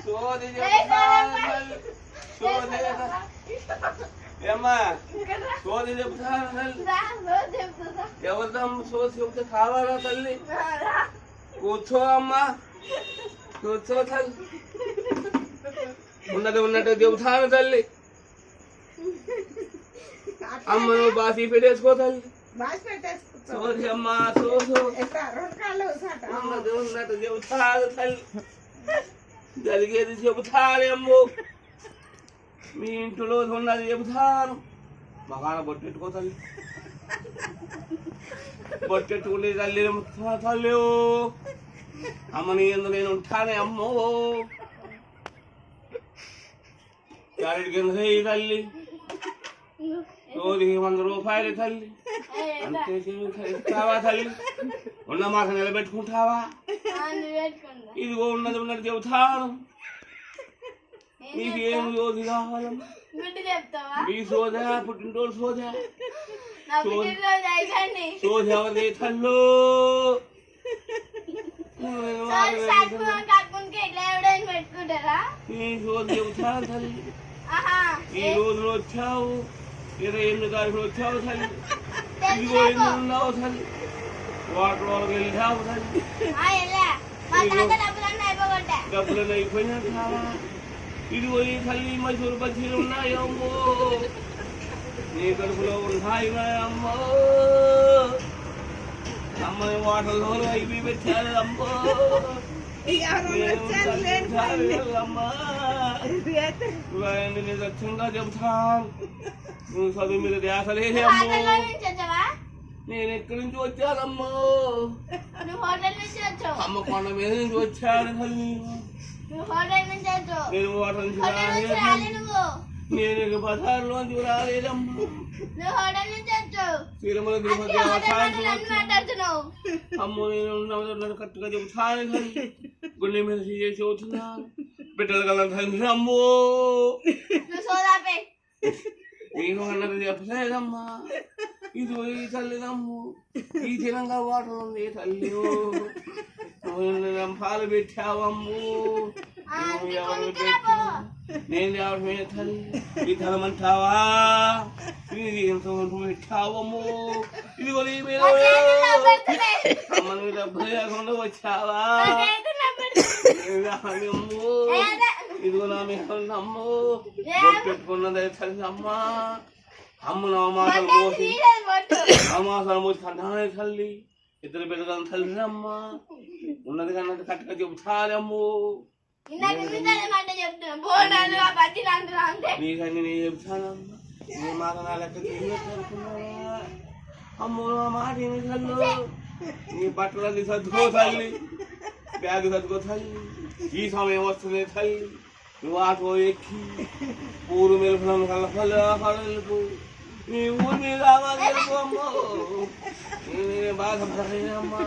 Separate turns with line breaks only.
సోది చెబుతాను తల్లి సోది ఏమ్మా సోది చెబుతాను తల్లి ఎవరిదమ్మ సోది చెబుతే కావాలా తల్లి కూర్చో అమ్మా కూర్చో తల్లి ఉన్నట్టు చెబుతాను తల్లి అమ్మ నువ్వు బాసి పెట్టేసుకో తల్లి సోది అమ్మా సోదు ఉన్నట్టు చెబుతాను తల్లి జరిగేది చెబుతానేమో మీ ఇంట్లో ఉన్నది చెబుతాను మగాన బొట్టెట్టుకో తల్లి బొట్టెట్టుకునే తల్లి తల్లి అమ్మని ఎందు నేను ఉంటానే అమ్మో గారెడి కింద తల్లి రోజుకి 100 రూపాయలు తల్లి అంతే ఇస్తావా తల్లి ఉన్న మాట నిలబెట్టుకుంటావా ఇదిగో ఉన్నట్టు చెబుతాను నీకు ఏం రోజు కావాలమ్మా నీ సోదా పుట్టినరోజు సోదా సోది ఎవరి తల్లు నీ సోది చెబుతాను తల్లి ఈ రోజులు వచ్చావు 28 తారీఖులు వచ్చావు తల్లి ఇదిగో ఎన్ని ఉన్నావు తల్లి వాటర్ వాళ్ళకి వెళ్ళావు తల్లి డబ్బులు అయిపోయినా ఇదిగో ఈ తల్లి మైసూరు బజ్జీలు ఉన్నాయమ్మో నీ కడుపులో ఉన్నాయి అమ్మో అమ్మని వాటర్లో అవి పెట్టారు అమ్మో అమ్మా నిజంగా చెబుతాను నువ్వు చదువు మీద ధ్యాస లేదే అమ్మో నేను ఎక్కడి నుంచి వచ్చానమ్మో అమ్మ కొండ మీద నుంచి వచ్చాను తల్లి నేను హోటల్ నుంచి నేను బజార్లోంచి రాలేదమ్మా తిరుమల తిరుపతి అమ్మో నేను కరెక్ట్గా చెబుతాను తల్లి గుండె మీద చేసి అవుతున్నాను బిడ్డలు కల అమ్మో నేను అన్నది చెప్పలేదమ్మా ఇది ఈ తల్లిదమ్ము ఈ తినంగా వాటర్ ఉంది తల్లి పాలు పెట్టావమ్ము నేను రావడమే తల్లి ఈ తలమంటావా ఇది ఎంత పెట్టావమ్ము ఇదిగో నీ మీద అమ్మ నువ్వు డబ్బులు లేకుండా వచ్చావా అమ్ము ఇదిగో నా మీద అమ్ము పెట్టుకున్నదే తల్లి అమ్మా అమ్మ నా మాటలు పోసి అమాసాలు పోసి కన్నానే తల్లి ఇద్దరు బిడ్డలు తల్లి అమ్మ ఉన్నది కన్నది కట్టుగా చెబుతానమ్ము నీకన్నీ నేను చెబుతానమ్మా నీ మాట నా లెక్క తీసుకున్నావా అమ్ము నా మాట ఏమి తల్లు నీ బట్టలన్నీ సర్దుకో తల్లి బ్యాగ్ సర్దుకో తల్లి ఈ సమయం వస్తుంది తల్లి నువ్వు ఆటో ఎక్కి ఊరు మెలుపులను కళ్ళకు నీ ఊరి మీద తెలుపు అమ్మో నేను బాధపడలేనమ్మా